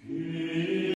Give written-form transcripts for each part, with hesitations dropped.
Bonjour.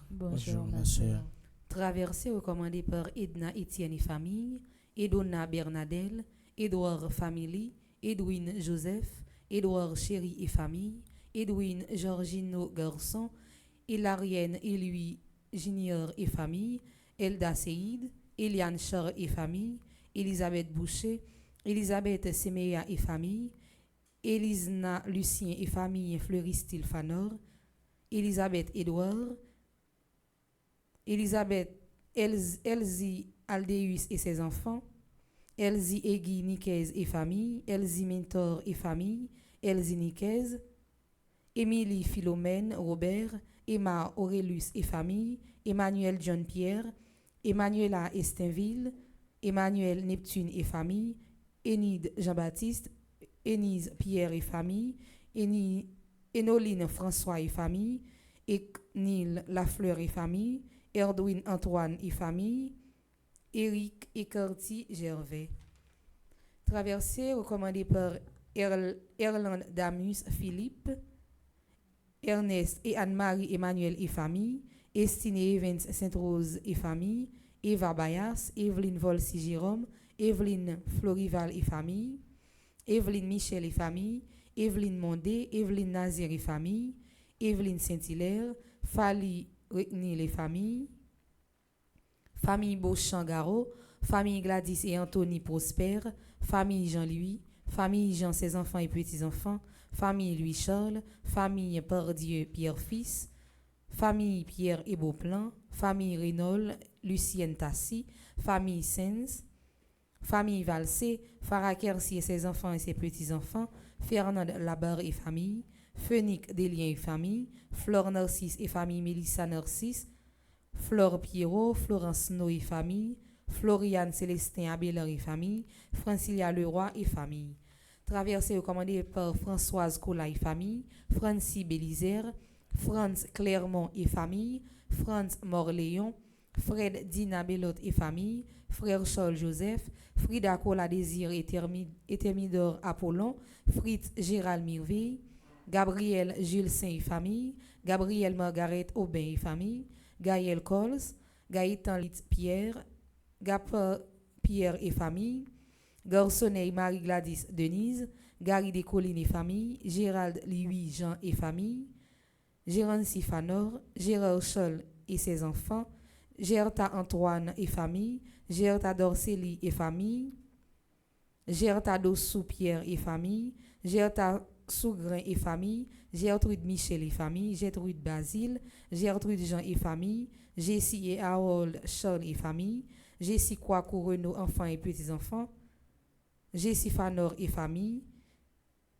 Bonjour, Bonjour, ma ma sœur. sœur. Traversée recommandée par Edna Etienne et famille, Edona Bernadelle, Edouard Family, Edwin Joseph, Edouard Chéri et famille, Edwin Georgino Garçon, Hilarienne et lui Junior et famille, Elda Seïd, Eliane Char et famille, Elisabeth Boucher, Elisabeth Semeya et famille, Elisna Lucien et famille Fleuristil Fanor, Elisabeth Edouard, Elisabeth Elsie Aldeus et ses enfants, Elsie Egui Niquez et famille, Elsie Mentor et famille, Elsie Niquez, Émilie Philomène Robert, Emma Aurelius et famille, Emmanuel John Pierre, Emmanuela Estinville, Emmanuel Neptune et famille, Enid Jean-Baptiste, Énise Pierre et famille, Enoline François et famille, Nil Lafleur et famille, Erdwin Antoine et famille, Éric Ecarty Gervais. Traversée recommandée par Erland Damus Philippe, Ernest et Anne-Marie Emmanuel et famille, Estine Evans Sainte-Rose et famille, Eva Bayas, Evelyne Volsi Jérôme, Evelyne Florival et famille, Evelyne Michel et famille, Evelyne Mondé, Evelyne Nazir et famille, Evelyne Saint-Hilaire, Fali Retenil et famille, famille Beauchamp-Garot, famille Gladys et Anthony Prosper, famille Jean-Louis, famille Jean, ses enfants et petits-enfants, famille Louis-Charles, famille Pardieu Pierre-Fils, famille Pierre et Beauplan, famille Renault, Lucienne Tassi, famille Sens, famille Valsé, Farah Kersi et ses enfants et ses petits-enfants, Fernand Labarre et famille, Phoenique Delien et famille, Flore Narcisse et famille Mélissa Narcisse, Flore Pierrot, Florence No et famille, Floriane Célestin Abelard et famille, Francilia Leroy et famille. Traversée recommandée par Françoise Cola et famille, Francie Bélisère, Franz Clermont et famille, Franz Morléon, Fred Dina Belotte et famille, Frère Charles Joseph, Frida Cola Désir et Thermidor Apollon, Fritz Gérald Mirveille, Gabriel Jules Saint et famille, Gabriel Margaret Aubin et famille, Gaël Coles, Gaëtan Litz Pierre, Gapa Pierre et famille, Garçonnet Marie Gladys Denise, Gary Descollines et famille, Gérald Louis Jean et famille, Gérard Sifanor, Gérard Scholl et ses enfants, Gerta Antoine et famille, Gerta Dorceli et famille, Gerta Dossou Pierre et famille, Gerta Sougrin et famille, Gertrude Michel et famille, Gertrude Basile, Gertrude Jean et famille, Jessie et Harold Charles et famille, Jessie Kouakou Renaud enfants et petits-enfants, Jessie Fanor et famille,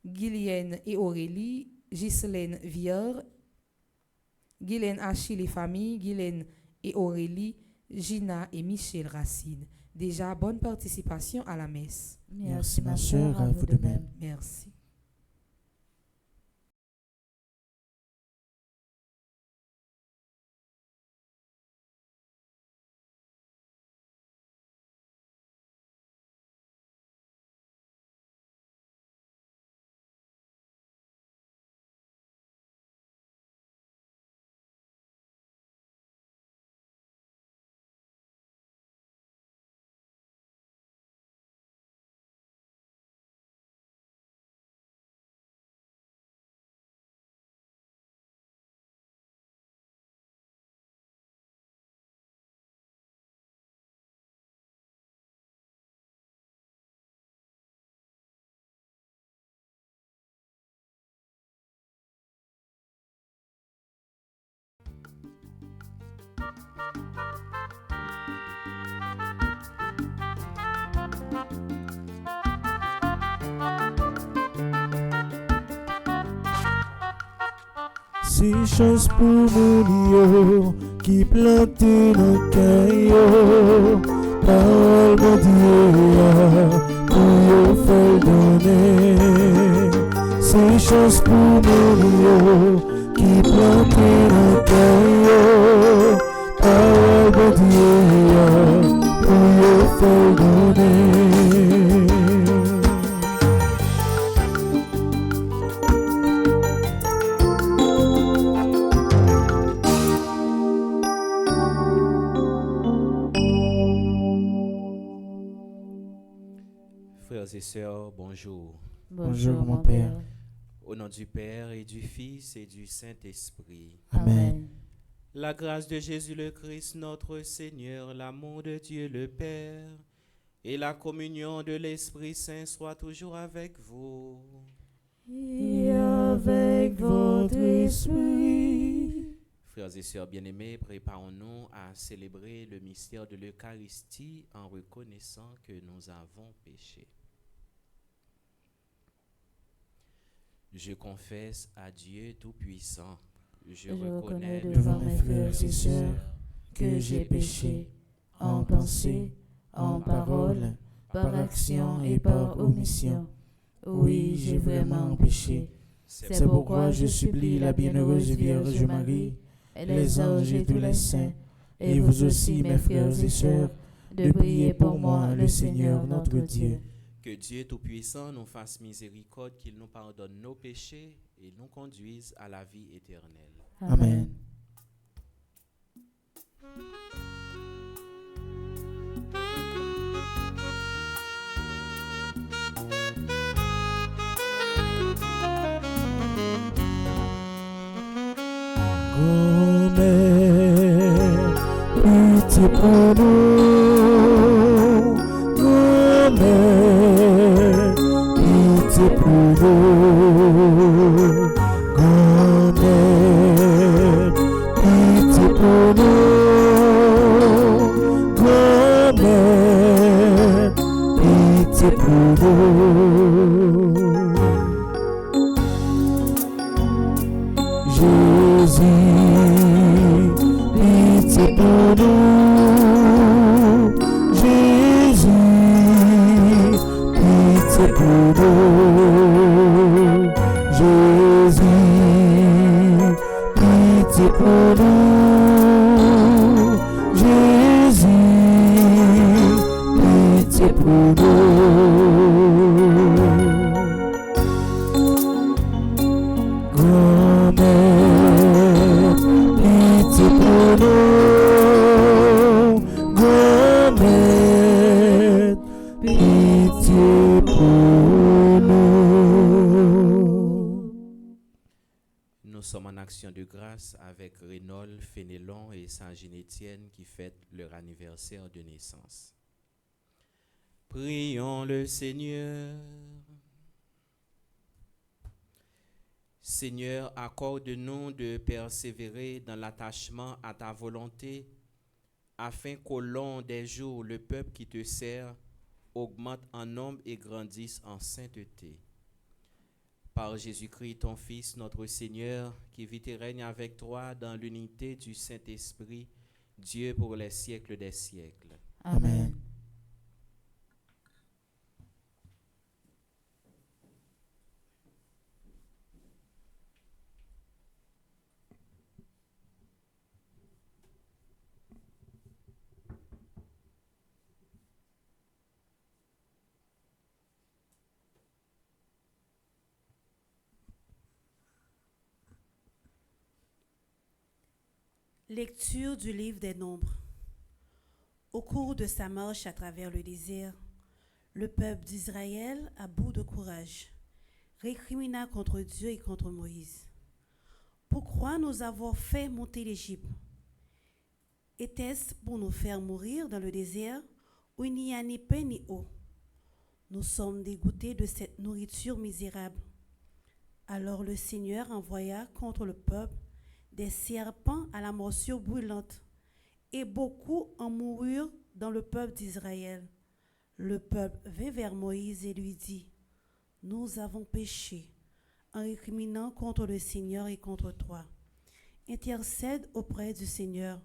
Guylienne et Aurélie, Ghislaine Viard, Guylaine Achille et famille, Guylaine et Aurélie, Gina et Michel Racine. Déjà, bonne participation à la messe. Merci, ma sœur, à vous de même. Merci. Si chance pour mon yo qui plante dans caillou, parole mon Dieu pour yo faire donner. Si chance pour mon yo qui plante dans caillou, parole mon Dieu pour yo faire donner. Frères et sœurs, bonjour. Bonjour mon Père. Au nom du Père et du Fils et du Saint-Esprit. Amen. La grâce de Jésus le Christ, notre Seigneur, l'amour de Dieu le Père et la communion de l'Esprit Saint soient toujours avec vous. Et avec votre esprit. Frères et sœurs bien-aimés, préparons-nous à célébrer le mystère de l'Eucharistie en reconnaissant que nous avons péché. Je confesse à Dieu Tout-Puissant, je reconnais devant mes frères et sœurs que j'ai péché en pensée, en parole, par action et par omission. Oui, j'ai vraiment péché. C'est pourquoi je supplie la bienheureuse Vierge Marie, les anges et tous les saints, et vous aussi, mes frères et sœurs, de prier pour moi, le Seigneur notre Dieu. que Dieu Tout-Puissant nous fasse miséricorde, qu'il nous pardonne nos péchés et nous conduise à la vie éternelle. Amen. Grand-mère, pitié pour nous. Grand-mère, pitié pour nous. Grand-mère, pitié pour nous. Grand-mère, pitié pour nous. Jésus, pitié pour nous. Jésus, pitié pour nous. Jésus, pitié pour nous. Jésus, pitié pour nous. Grand-mère, pitié pour nous. Grand-mère, pitié pour nous. Nous sommes en action de grâce avec Rénol, Fénélon et Saint-Jean-Étienne qui fêtent leur anniversaire de naissance. Prions le Seigneur. Seigneur, accorde-nous de persévérer dans l'attachement à ta volonté, afin qu'au long des jours, le peuple qui te sert augmente en nombre et grandisse en sainteté. Par Jésus-Christ, ton Fils, notre Seigneur, qui vit et règne avec toi dans l'unité du Saint-Esprit, Dieu pour les siècles des siècles. Amen. Lecture du livre des Nombres. Au cours de sa marche à travers le désert, le peuple d'Israël, à bout de courage, récrimina contre Dieu et contre Moïse. Pourquoi nous avons fait monter l'Égypte? Était-ce pour nous faire mourir dans le désert où il n'y a ni pain ni eau? Nous sommes dégoûtés de cette nourriture misérable. Alors le Seigneur envoya contre le peuple des serpents à la morsure brûlante, et beaucoup en moururent dans le peuple d'Israël. Le peuple vint vers Moïse et lui dit, « Nous avons péché en récriminant contre le Seigneur et contre toi. Intercède auprès du Seigneur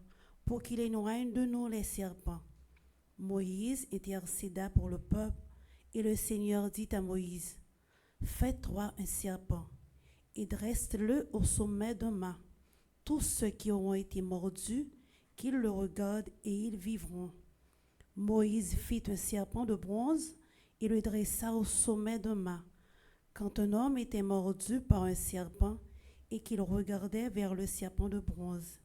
pour qu'il éloigne de nous les serpents. » Moïse intercéda pour le peuple et le Seigneur dit à Moïse, « Fais-toi un serpent et dresse-le au sommet d'un mât. Tous ceux qui auront été mordus, qu'ils le regardent et ils vivront. » Moïse fit un serpent de bronze et le dressa au sommet d'un mât. Quand un homme était mordu par un serpent et qu'il regardait vers le serpent de bronze,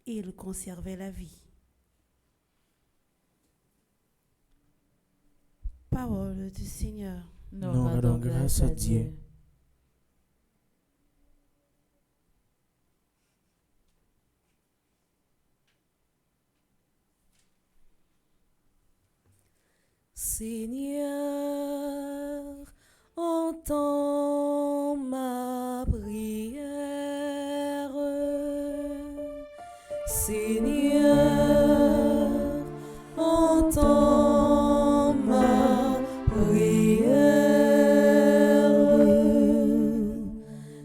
il conservait la vie. Parole du Seigneur. Nous rendons grâce à Dieu. Seigneur, entends ma prière. Seigneur, entends ma prière.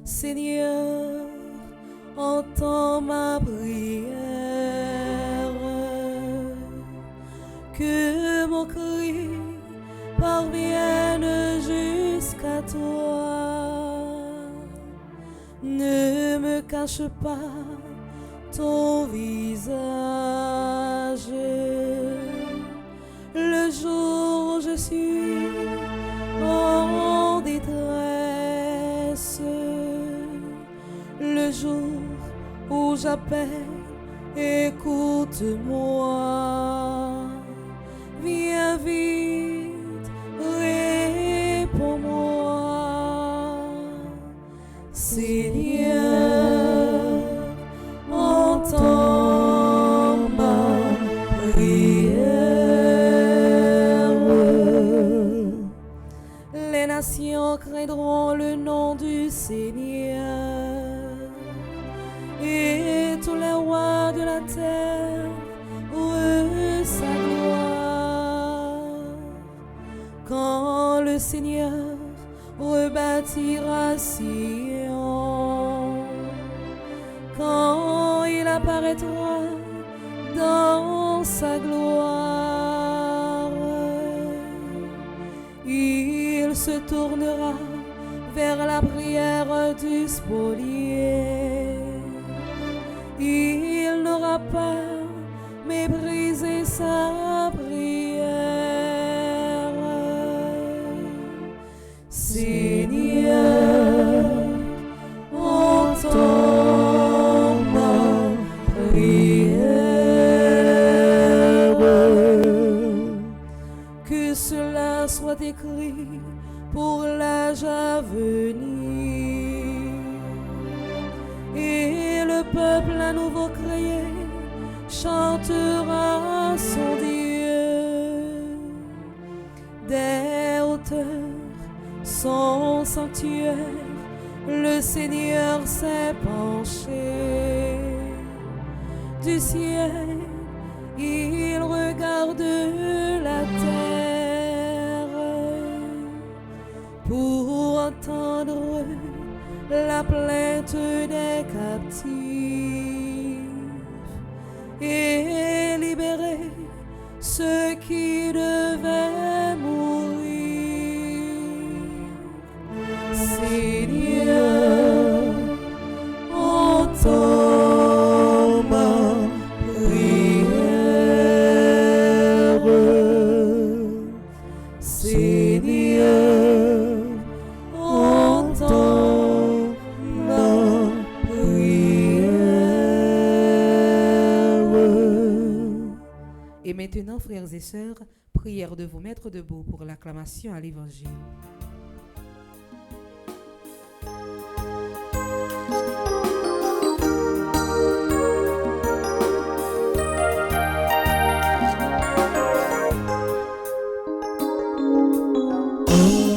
Seigneur, entends ma prière. Que mon cri parvienne jusqu'à toi. Ne me cache pas ton visage. Le jour où je suis en détresse, le jour où j'appelle, écoute-moi. Viens vite, réponds-moi. Seigneur, entends ma prière. Les nations craindront le nom du Seigneur, et tous les rois de la terre sa gloire. Quand le Seigneur rebâtira Sion, quand il apparaîtra dans sa gloire, il se tournera vers la prière du spolié. Il n'aura pas mépriser sa prière. Seigneur, entends ma prière. Que cela soit écrit pour l'âge à venir, et le peuple à nouveau créé chantera son Dieu. Des hauteurs, son sanctuaire, le Seigneur s'est penché. Du ciel, il regarde la terre pour entendre la plainte des captifs et libérer ceux qui devaient mourir. Seigneur, entends ma prière. Seigneur, entends ma prière. Et maintenant, frères et sœurs, prière de vous mettre debout pour l'acclamation à l'Évangile.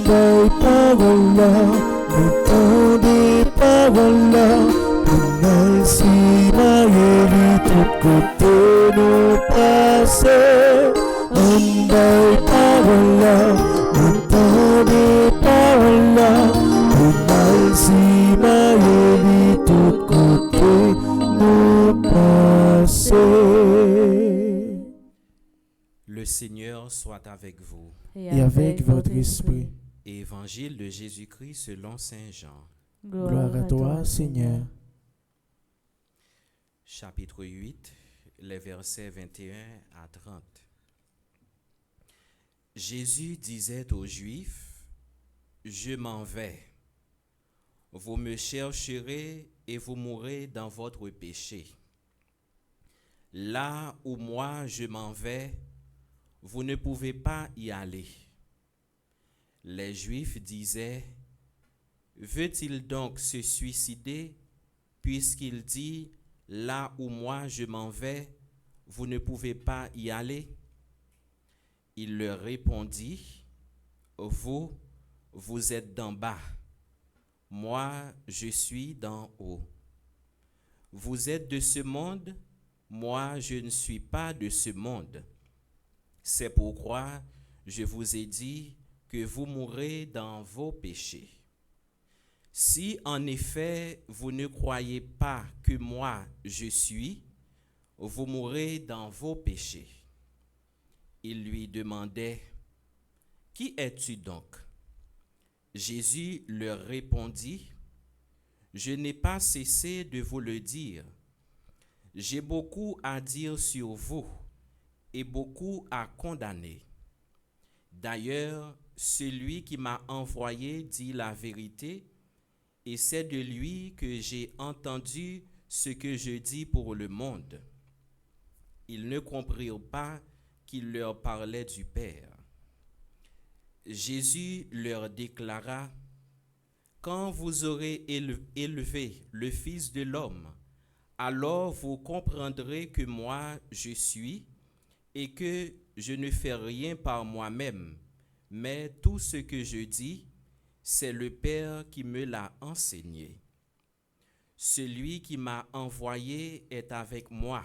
Des paroles, le temps des paroles, nous si Maëlie, tout côté nous passer. Des paroles, paroles là, nous tendons paroles là, nous mal si maïli tout côté, nous passer. Le Seigneur soit avec vous. Et avec votre esprit. Évangile de Jésus-Christ selon Saint Jean. Gloire à toi, Seigneur. Chapitre 8, les versets 21 à 30. Jésus disait aux Juifs, « Je m'en vais. Vous me chercherez et vous mourrez dans votre péché. Là où moi je m'en vais, vous ne pouvez pas y aller. » Les Juifs disaient, « Veut-il donc se suicider puisqu'il dit, « Là où moi je m'en vais, vous ne pouvez pas y aller ?» Il leur répondit, « Vous êtes d'en bas. Moi, je suis d'en haut. Vous êtes de ce monde, moi, je ne suis pas de ce monde. C'est pourquoi je vous ai dit que vous mourrez dans vos péchés. Si en effet vous ne croyez pas que moi je suis, vous mourrez dans vos péchés. » Il lui demandait, « Qui es-tu donc ?» Jésus leur répondit, « Je n'ai pas cessé de vous le dire. J'ai beaucoup à dire sur vous et beaucoup à condamner. D'ailleurs, celui qui m'a envoyé dit la vérité, et c'est de lui que j'ai entendu ce que je dis pour le monde. » Ils ne comprirent pas qu'il leur parlait du Père. Jésus leur déclara, « Quand vous aurez élevé le Fils de l'homme, alors vous comprendrez que moi je suis et que je ne fais rien par moi-même, mais tout ce que je dis, c'est le Père qui me l'a enseigné. Celui qui m'a envoyé est avec moi.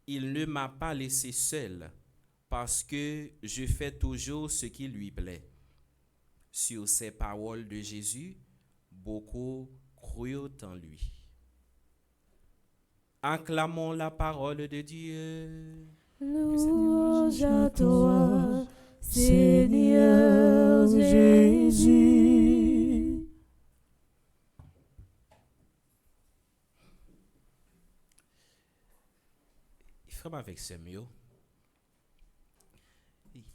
Il ne m'a pas laissé seul, parce que je fais toujours ce qui lui plaît. » Sur ces paroles de Jésus, beaucoup crurent en lui. Acclamons la parole de Dieu. Louange à toi, Seigneur Jésus. Il frappe avec ses mots.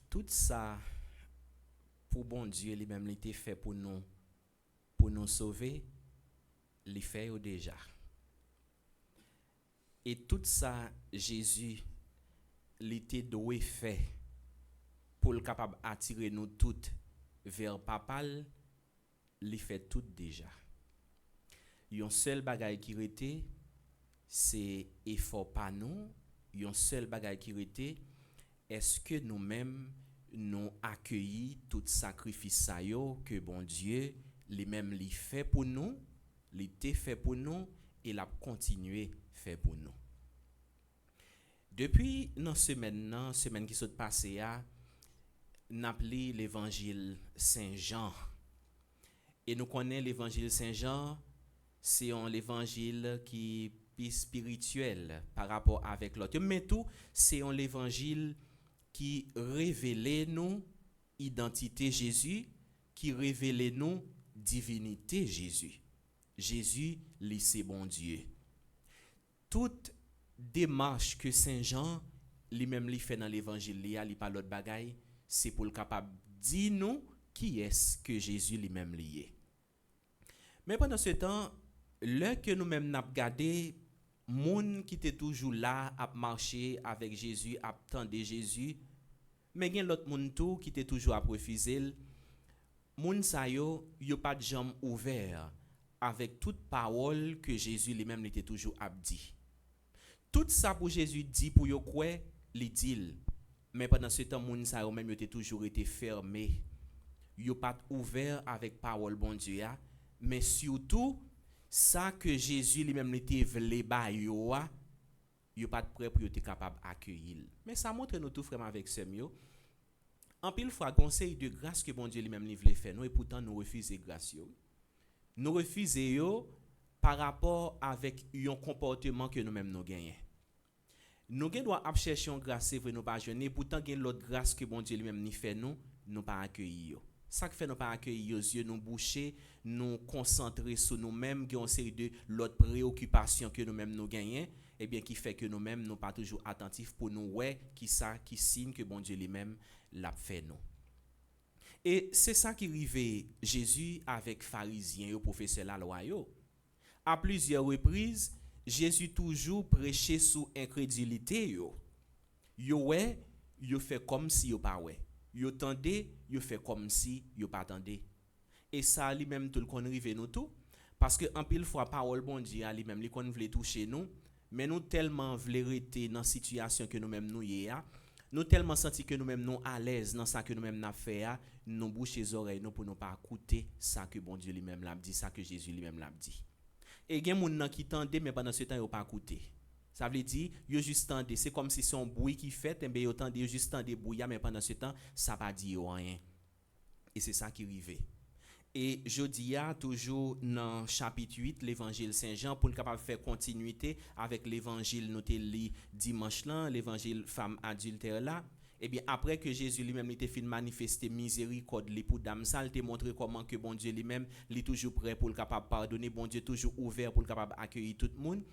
Tout ça, pour bon Dieu, lui-même, il était fait pour nous sauver, il fait déjà. Et tout ça, Jésus, il était doué fait pour le capable attirer nous toutes vers Papa, il fait tout déjà. Un seul bagage qui était, c'est effort pas nous. Un seul bagage qui était, est-ce que nous-mêmes nous accueillons tout sacrifice que bon Dieu lui-même lui fait pour nous, il était fait pour nous et l'a continué fait pour nous. Depuis dans semaine qui s'est passée à n'appelé l'évangile Saint Jean. Et nous connaissons l'évangile Saint Jean, c'est un évangile qui est spirituel par rapport avec l'autre. Mais tout, c'est un évangile qui révèle nous identité Jésus, qui révèle nous divinité Jésus. Jésus, c'est bon Dieu. Toute démarche que Saint Jean lui-même lui fait dans l'évangile, il parle l'autre bagaille, c'est pour le capable dire nous qui est-ce que Jésus lui-même lié. Mais pendant ce temps, là que nous-mêmes n'a regardé moun qui était toujours là à marcher avec Jésus, à attendre Jésus, mais il y a l'autre moun tout qui était toujours à refuser. Moun sa yo pas de jambes ouvertes avec toute parole que Jésus lui-même était toujours à dire. Tout ça pour Jésus dit pour yo quoi, li dit. Mais pendant ce temps moun sa yo même yo toujours été fermé. Yo pas ouvert avec parole bon Dieu, mais surtout ça que Jésus lui-même était vle ba yo pas prêt pour être capable accueillir. Mais ça montre nous tout frère avec ce mieux. En pile fois, conseil de grâce que bon Dieu lui-même lui voulait faire, nous, et pourtant nous refusons grâce. Nous refusons par rapport avec un comportement que nous-mêmes nous gagnons. Nous devons chercher une grâce, c'est vrai, nous pas jeûner, pourtant il y a l'autre grâce que bon Dieu lui-même nous fait, nous pas accueillir. Ça qui fait nous pas accueillir aux yeux, nous boucher, nous concentrer sur nous-mêmes, qui ont une série de l'autre préoccupations que nous-mêmes nous gagnons, et bien qui fait que nous-mêmes nous pas toujours attentifs pour nous qui signe que bon Dieu lui-même l'a fait nous. Et c'est ça qui arrivait Jésus avec pharisiens et professeurs la loi. À plusieurs reprises, Jésus toujours prêchait sous incrédulité. Yo fait comme si yo pas ouais. Yo tendait, yo fait comme si yo pas tendait. Et ça lui-même tout le qu'on rive nous tout parce que en pile fois parole bon Dieu lui-même li qu'on voulait toucher nous, mais nous tellement voulait rester dans situation que nous-mêmes nous nous tellement senti que nous-mêmes nous à l'aise dans ça que nous-mêmes n'a fait nous bouche les oreilles nous pour nous pas écouter ça que bon Dieu lui-même l'a dit, ça que Jésus lui-même l'a dit. Et il y a des gens qui tendent, mais pendant ce temps, ils n'ont pas écouté. Ça veut dire, ils juste tendent. C'est comme si c'est un bruit qui fait, mais ils tendent, juste tendent bruit, mais pendant ce temps, ça n'a pas dit rien. Et c'est ça qui arrive. Et je dis toujours dans chapitre 8, l'évangile Saint-Jean, pour nous capable de faire continuité avec l'évangile noté dimanche là, l'évangile femme adultère là. Et bien après que Jésus lui-même était fait manifester miséricorde pour dame ça, il t'a montré comment que bon Dieu lui-même est toujours prêt pour le capable pardonner, bon Dieu toujours ouvert pour le capable accueillir tout le monde.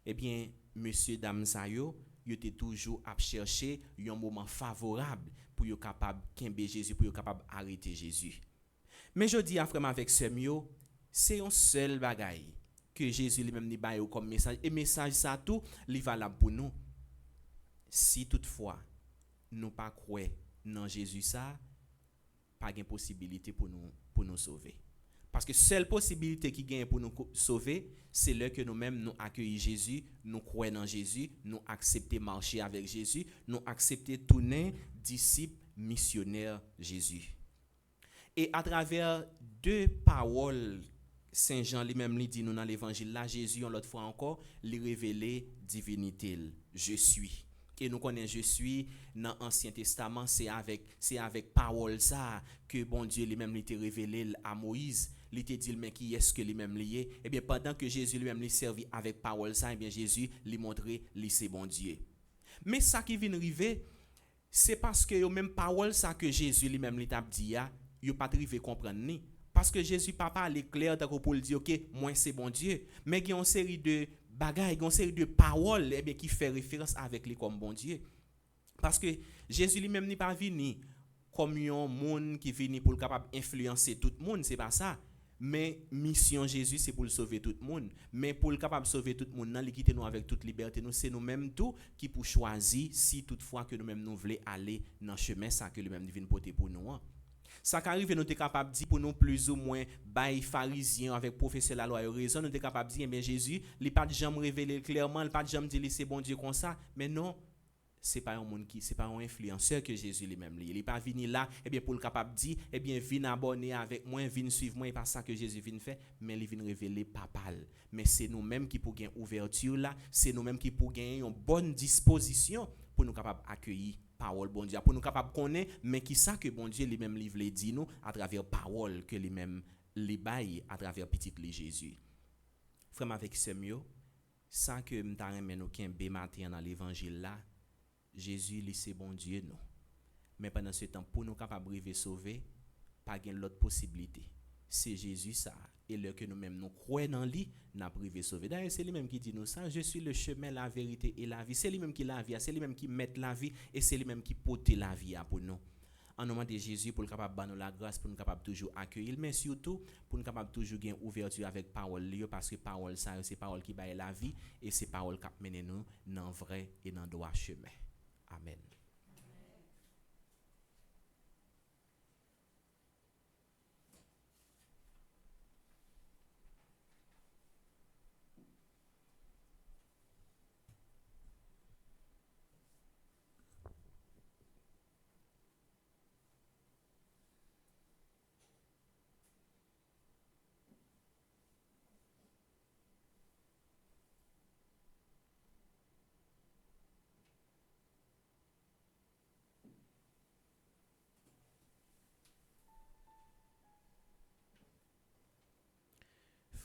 Et bien monsieur dame ça yo était toujours à chercher un moment favorable pour yo capable kembe Jésus, pour yo capable arrêter Jésus. Mais je dis à frère avec ce mio, c'est un seul bagaille que Jésus lui-même dit bail comme message et message ça tout li valable pour nous. Si toutefois nous pas croire dans Jésus ça, pas de possibilité pour nous sauver. Parce que seule possibilité qui gagne pour nous sauver, c'est là que nous-mêmes nous accueillons Jésus, nous croyons dans Jésus, nous acceptons marcher avec Jésus, nous acceptons tourner disciples missionnaires Jésus. Et à travers deux paroles, Saint Jean lui-même lui dit nous dans l'évangile là, Jésus l'autre fois encore, lui révélé divinité, je suis. Et nous connaissons je suis dans l'Ancien Testament, c'est avec parole ça que bon Dieu lui-même lui révélé à Moïse. Il te dit mais qui est-ce que lui-même lié? Et bien pendant que Jésus lui-même lui servi avec parole ça, et bien Jésus lui montrer lui c'est bon Dieu. Mais ça qui vient arriver, c'est parce que même parole ça que Jésus lui-même lui t'a dit yo pas arrivé comprendre ni parce que Jésus pas parler clair pour le dire OK, moi c'est bon Dieu, mais il y a une série de bagaille, une série de paroles bien qui fait référence avec lui comme bon Dieu. Parce que Jésus lui-même n'est pas venu comme un monde qui vient pour capable influencer tout le monde, c'est pas ça. Mais mission Jésus c'est pour sauver tout le monde, mais pour capable sauver tout le monde, il quitter nous avec toute liberté, nous c'est nous-mêmes tout qui pour choisir si toutefois que nous-mêmes nous voulons aller dans chemin ça que lui-même vient porter pour nous. Ça qui arrive nous sommes capables de dire pour nous plus ou moins bail pharisien avec professeur la loi et raison, nous sommes capables de dire mais Jésus il pas jamais révélé clairement, il pas jamais dit c'est bon Dieu comme ça, mais non, c'est pas un monde qui c'est pas un influenceur que Jésus lui-même il est pas venu là et bien pour le capable dire et bien vinn abonner avec moi, vinn suivre moi, et pas ça que Jésus vient faire, mais il vient révéler papal. Mais c'est nous-mêmes qui pour gagner ouverture là, c'est nous-mêmes qui pour gagner une bonne disposition pour nous capable accueillir parole bon Dieu, pour nous capable connaître mais qui ça que bon Dieu lui-même livre dit nous à travers parole que lui-même les bail à travers petit les Jésus. Frère avec ce mieux ça que m'ta remen nous kembe matin dans l'évangile là, Jésus lui c'est bon Dieu non. Mais pendant ce temps pour nous capable arriver sauver, pas gain l'autre possibilité. C'est Jésus ça et le que nous-mêmes nous croyons dans lui, n'a privé sauvé. D'ailleurs, c'est lui-même qui dit nous ça, je suis le chemin, la vérité et la vie. C'est lui-même qui la vie, c'est lui-même qui met la vie et c'est lui-même qui porte la vie pour nous. En nom de Jésus pour le capable de nous la grâce pour nous capable toujours accueillir, mais surtout pour nous capable toujours gagner ouverture avec parole parce que parole ça c'est parole qui baille la vie et c'est parole qui mène nous dans vrai et dans droit chemin. Amen.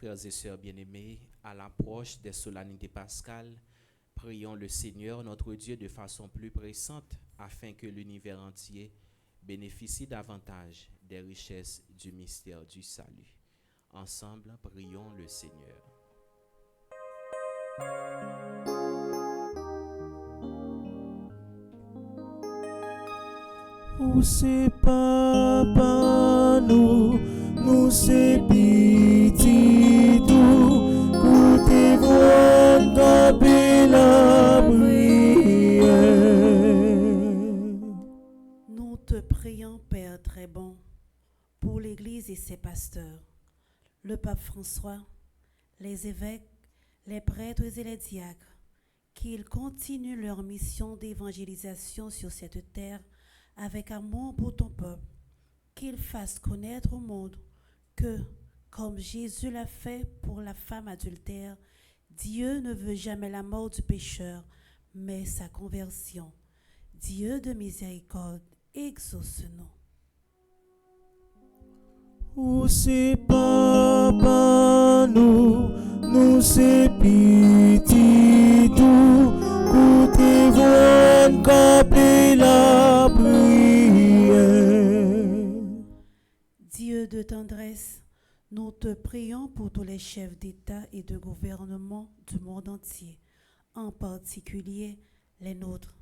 Frères et sœurs bien-aimés, à l'approche des solennités pascales, prions le Seigneur notre Dieu de façon plus pressante afin que l'univers entier bénéficie davantage des richesses du mystère du salut. Ensemble, prions le Seigneur. Ou c'est papa nous c'est petit tout, côté voix taper la prière. Nous te prions, Père très bon, pour l'Église et ses pasteurs, le pape François, les évêques, les prêtres et les diacres, qu'ils continuent leur mission d'évangélisation sur cette terre avec amour pour ton peuple, qu'ils fassent connaître au monde que, comme Jésus l'a fait pour la femme adultère, Dieu ne veut jamais la mort du pécheur, mais sa conversion. Dieu de miséricorde, exauce-nous. Ou c'est papa nous c'est petit tout, côté voix taper la prière. Dieu de tendresse, nous te prions pour tous les chefs d'État et de gouvernement du monde entier, en particulier les nôtres,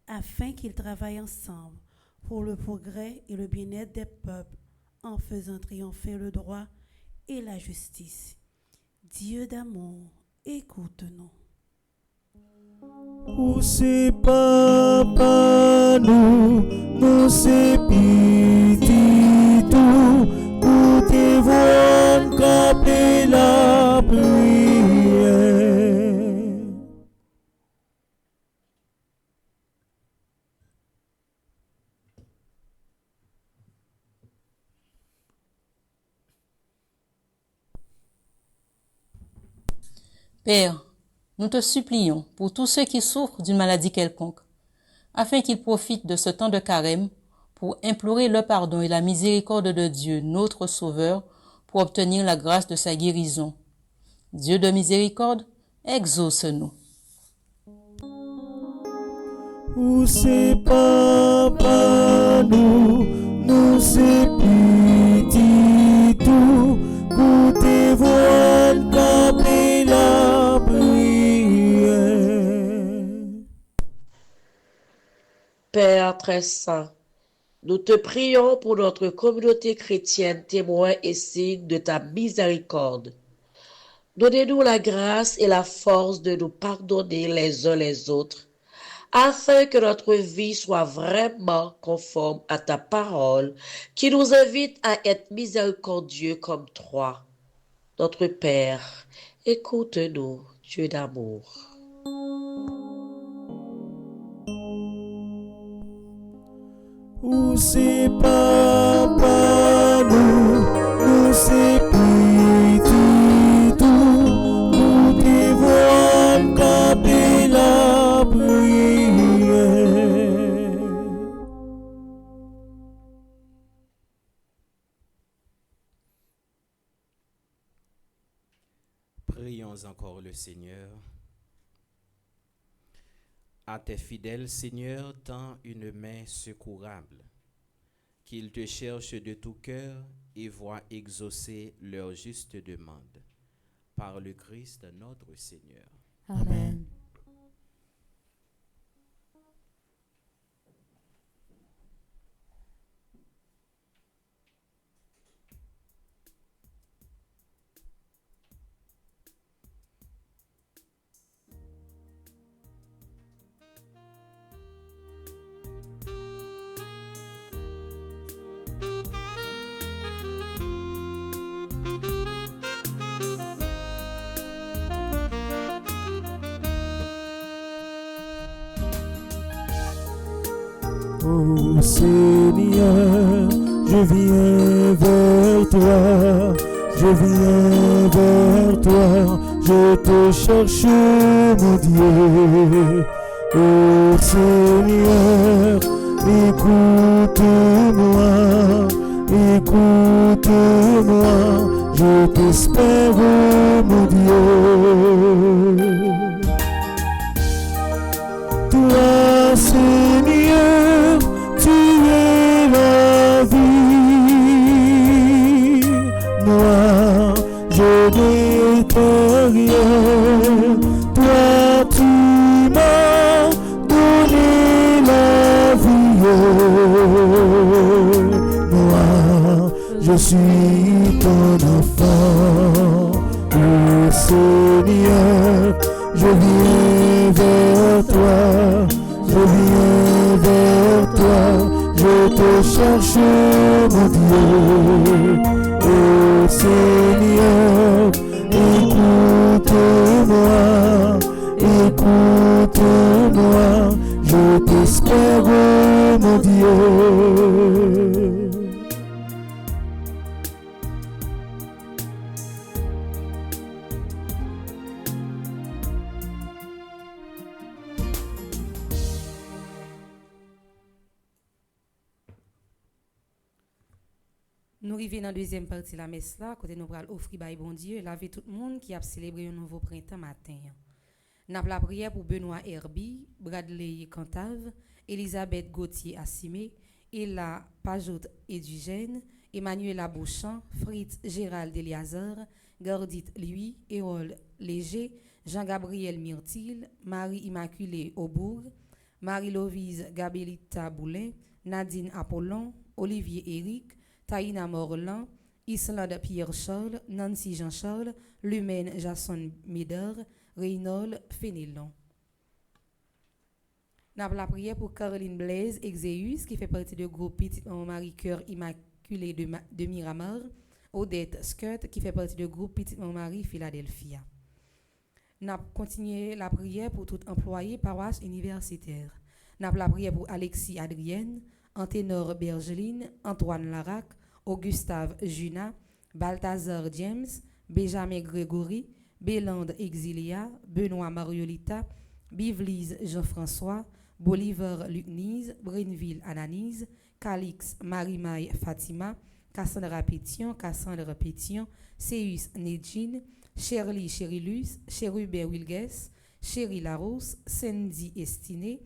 afin qu'ils travaillent ensemble pour le progrès et le bien-être des peuples, en faisant triompher le droit et la justice. Dieu d'amour, écoute-nous. Ou c'est papa nous c'est petit tout, côté voix taper la prière. Père, nous te supplions pour tous ceux qui souffrent d'une maladie quelconque, afin qu'ils profitent de ce temps de carême pour implorer le pardon et la miséricorde de Dieu, notre Sauveur, pour obtenir la grâce de sa guérison. Dieu de miséricorde, exauce-nous. Ou c'est papa nous c'est petit tout, côté voix taper la prière. Père très saint, nous te prions pour notre communauté chrétienne, témoin et signe de ta miséricorde. Donnez-nous la grâce et la force de nous pardonner les uns les autres, afin que notre vie soit vraiment conforme à ta parole, qui nous invite à être miséricordieux comme toi. Notre Père, écoute-nous, Dieu d'amour. Ou c'est papa nous c'est petit tout, côté voix taper la prière. Prions encore le Seigneur. À tes fidèles, Seigneur, tends une main secourable, qu'ils te cherchent de tout cœur et voient exaucer leur juste demande. Par le Christ notre Seigneur. Amen. Ô Seigneur, je viens vers toi, je viens vers toi, je te cherche, mon Dieu. Ô Seigneur, écoute-moi, écoute-moi, je t'espère, oh mon Dieu. Toi, Seigneur, tu es la vie. Moi, je n'étais rien. Toi, tu m'as donné la vie. Moi, je suis ton enfant. Oh Seigneur, je viens vers toi, je viens vers toi, je te cherche, mon Dieu. Oh Seigneur, écoute-moi, écoute-moi, je t'espère, oh mon Dieu. Nous arrivons dans la deuxième partie de la messe là, côté nous allons offrir by bon Dieu, laver tout le monde qui a célébré un nouveau printemps matin. Nous avons la prière pour Benoît Herbie, Bradley Cantave, Elisabeth Gauthier Assimé, Ella Pajot Edugène, Emmanuela Beauchamp, Fritz Gérald Eliazar, Gordit Louis, Hérol Léger, Jean-Gabriel Myrtil, Marie-Immaculée Aubourg, Marie-Lovise Gabelita Boulin, Nadine Apollon, Olivier Éric, Taïna Morlan, Islande Pierre-Charles, Nancy Jean-Charles, Lumen Jason Médard, Reynold Fénélon. Nous avons la prière pour Caroline Blaise Exeus, qui fait partie du groupe Petite Marie-Cœur Immaculée de Miramar, Odette Scott, qui fait partie du groupe Petite Marie Philadelphia. Nous avons continué la prière pour tout employé paroisse universitaire. Nous avons la prière pour Alexis Adrienne, Anténor Bergeline, Antoine Larac, Augustave Juna, Balthazar James, Benjamin Grégory, Bélande Exilia, Benoît Mariolita, Bivlise Jean-François, Bolivar Lucnise, Brinville Ananise, Calix Marie-Maille Fatima, Cassandra Pétion, Cassandra Pétion, Céus Nedjine, Shirley Cherilus, Chérubin Wilges, Chéri Larousse, Sandy Estiné,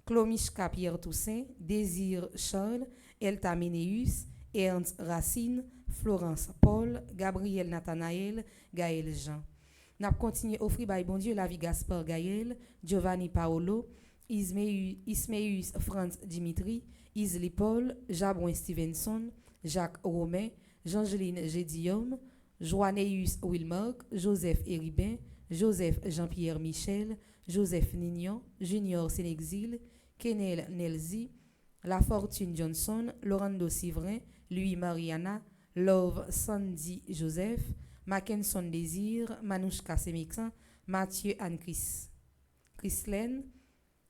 Clomishka Pierre Toussaint, Désir Charles, Elta Ménéus, Ernst Racine, Florence Paul, Gabriel Nathanaël, Gaël Jean. Nous avons continué à offrir by bon Dieu la vie Gaspard Gaël, Giovanni Paolo, Ismeus Franz Dimitri, Isli Paul, Jabouin Stevenson, Jacques Romain, Jeangeline Gédium, Joanneus Wilmark, Joseph Héribin, Joseph Jean-Pierre Michel, Joseph Nignon, Junior Sénexil, Kenel Nelzi, La Fortune Johnson, Laurando Sivrin, Louis Mariana, Love Sandy Joseph, Mackenson Désir, Manouchka Semixan, Mathieu Anne Chrislaine,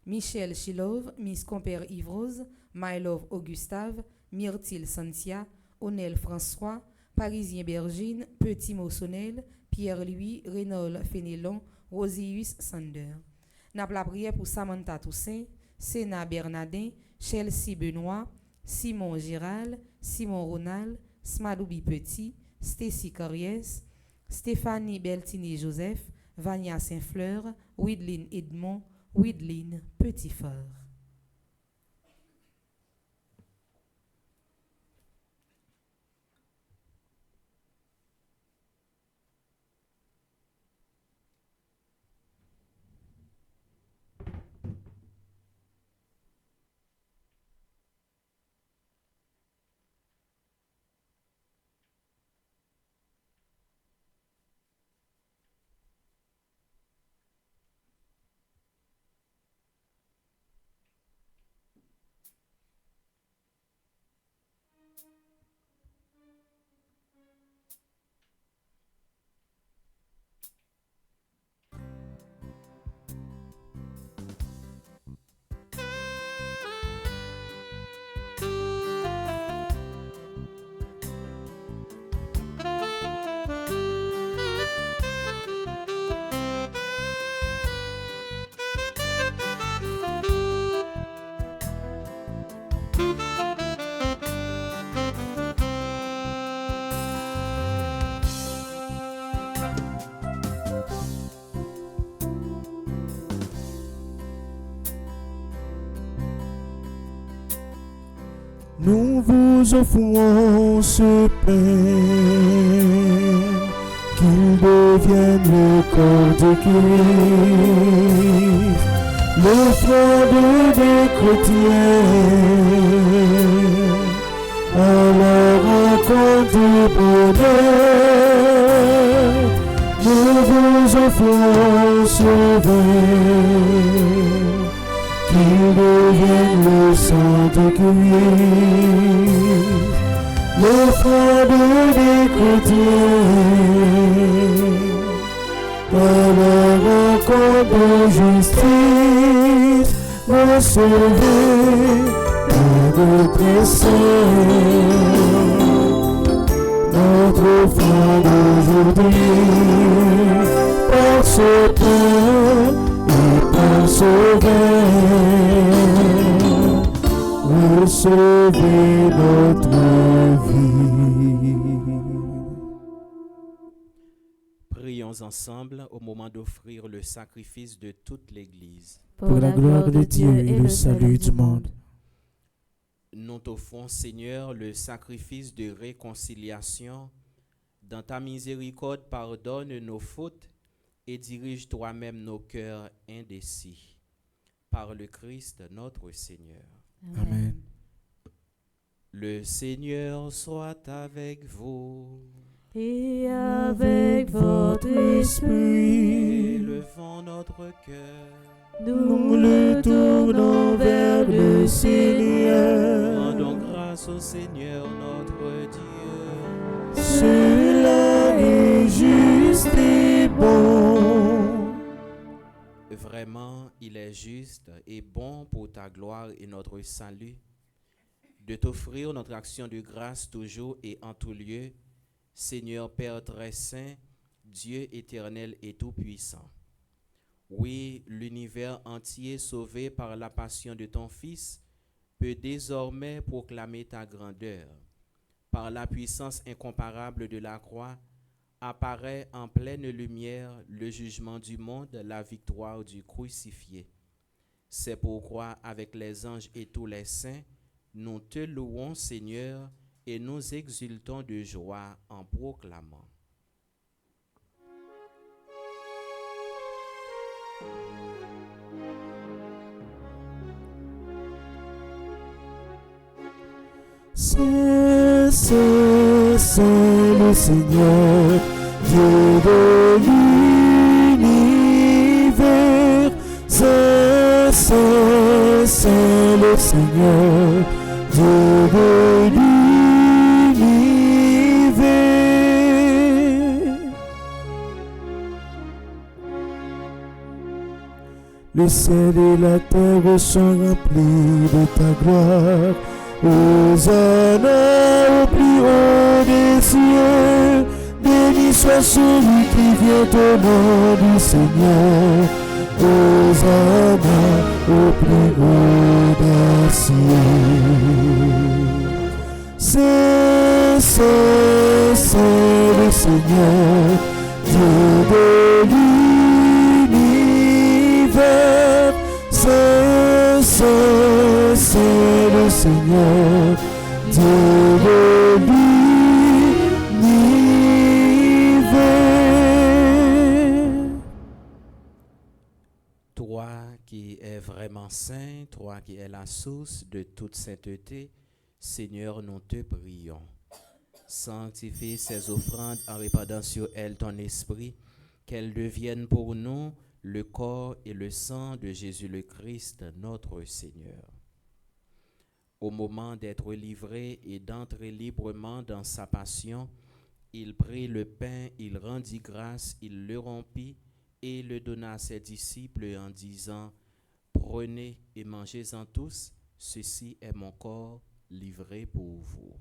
Michel Chilov, Miss Compère Yvrose, My Love Augustave, Myrtille Santia, Onel François, Parisien Bergine, Petit Mossonel, Pierre-Louis, Reynold Fénélon, Rosius Sander. N'a la prière pour Samantha Toussaint, Sénat Bernardin, Chelsea Benoît, Simon Giral, Simon Ronald, Smadoubi Petit, Stacy Corriès, Stéphanie Beltini Joseph, Vania Saint-Fleur, Widline Edmond, Widline Petitfort. nous vous offrons ce pain, qu'il devienne le corps de Christ, l'offrande des chrétiens, à la rencontre du bonheur, nous vous offrons ce vin, qu'il devienne le sang de Christ, l'offrande des chrétiens, à la rencontre de justice, nous sauver par notre Seigneur, notre offrande d'aujourd'hui, par ce pain et par ce vin, recevez notre vie. Prions ensemble au moment d'offrir le sacrifice de toute l'Église. Pour la gloire de Dieu et le salut du monde. Nous t'offrons, Seigneur, le sacrifice de réconciliation. Dans ta miséricorde, pardonne nos fautes et dirige toi-même nos cœurs indécis. Par le Christ notre Seigneur. Amen. Le Seigneur soit avec vous. Et avec votre esprit, Élevons notre cœur. nous le tournons vers le Seigneur. Rendons grâce au Seigneur notre Dieu. Cela est juste et bon. Vraiment, il est juste et bon pour ta gloire et notre salut de t'offrir notre action de grâce toujours et en tout lieu, Seigneur Père très saint, Dieu éternel et tout-puissant. Oui, l'univers entier sauvé par la passion de ton Fils peut désormais proclamer ta grandeur. Par la puissance incomparable de la croix, apparaît en pleine lumière le jugement du monde, la victoire du crucifié. C'est pourquoi, avec les anges et tous les saints, nous te louons, Seigneur, et nous exultons de joie en proclamant. C'est le Seigneur, Dieu de l'univers. C'est le Seigneur, Dieu de l'univers. Le ciel et la terre sont remplis de ta gloire. Hosanna au plus haut des cieux, béni soit celui qui vient au nom du Seigneur. Hosanna au plus haut des cieux. C'est le Seigneur, Dieu de l'univers. C'est le Seigneur, Dieu de l'univers. Toi qui es vraiment saint, toi qui es la source de toute sainteté, Seigneur, nous te prions. Sanctifie ces offrandes en répandant sur elles ton esprit, qu'elles deviennent pour nous le corps et le sang de Jésus le Christ, notre Seigneur. Au moment d'être livré et d'entrer librement dans sa passion, il prit le pain, il rendit grâce, il le rompit et le donna à ses disciples en disant « Prenez et mangez-en tous, ceci est mon corps livré pour vous. »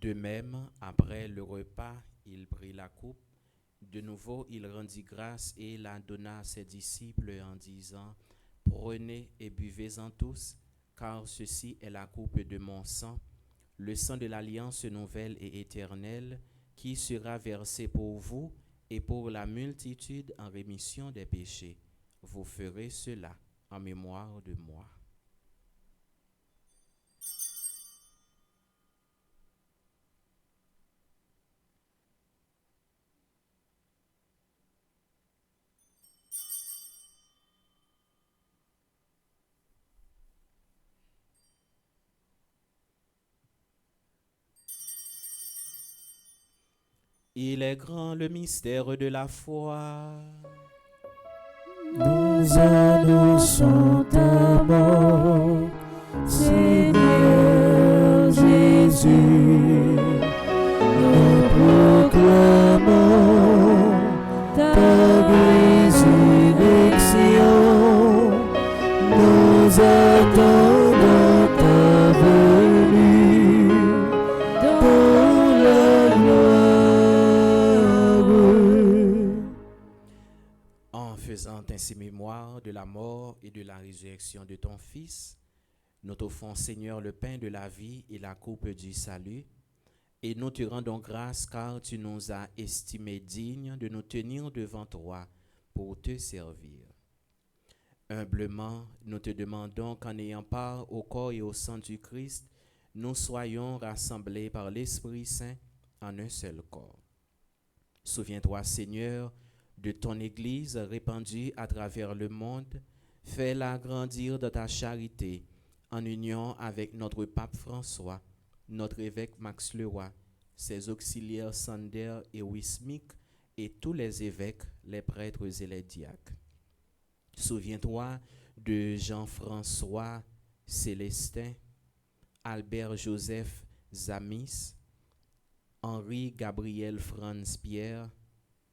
De même, après le repas, il prit la coupe. De nouveau, il rendit grâce et la donna à ses disciples en disant « Prenez et buvez-en tous, car ceci est la coupe de mon sang, le sang de l'alliance nouvelle et éternelle, qui sera versé pour vous et pour la multitude en rémission des péchés. Vous ferez cela en mémoire de moi. Il est grand le mystère de la foi. Nous annonçons ta mort, Seigneur Jésus. Nous proclamons ta résurrection. Nous attendons ta venue dans la gloire. En faisant ainsi mémoire de la mort et de la résurrection de ton Fils, nous t'offrons, Seigneur, le pain de la vie et la coupe du salut, et nous te rendons grâce car tu nous as estimés dignes de nous tenir devant toi pour te servir. Humblement, nous te demandons qu'en ayant part au corps et au sang du Christ, nous soyons rassemblés par l'Esprit Saint en un seul corps. Souviens-toi, Seigneur, de ton Église répandue à travers le monde. Fais-la grandir dans ta charité, en union avec notre pape François, notre évêque Max Leroy, ses auxiliaires Sander et Wismik, et tous les évêques, les prêtres et les diacres. Souviens-toi de Jean-François Célestin, Albert Joseph Zamis, Henri Gabriel Franz Pierre,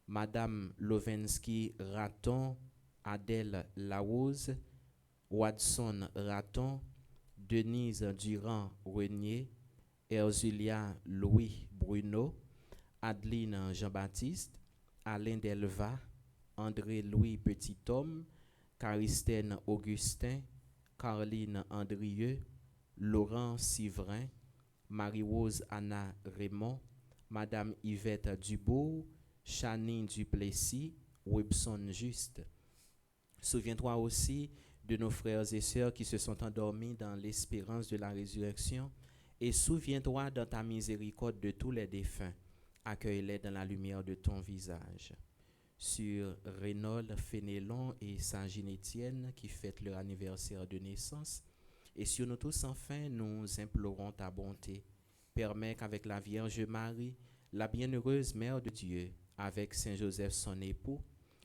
Madame Lovensky Raton, Adèle Lawose, Watson Raton, Denise Durand Renier, Erzulia Louis Bruno, Adeline Jean-Baptiste, Alain Delva, André Louis Petithomme, Caristène Augustin, Caroline Andrieux, Laurent Sivrin, Marie-Rose Anna Raymond, Madame Yvette Dubourg, Chanine Duplessis, Webson Juste. Souviens-toi aussi de nos frères et sœurs qui se sont endormis dans l'espérance de la résurrection, et souviens-toi dans ta miséricorde de tous les défunts. Accueille-les dans la lumière de ton visage. Sur Reynold Fénélon et Saint-Jean Étienne qui fêtent leur anniversaire de naissance, et sur nous tous enfin, nous implorons ta bonté. Permets qu'avec la Vierge Marie, la bienheureuse Mère de Dieu, avec Saint Joseph son époux,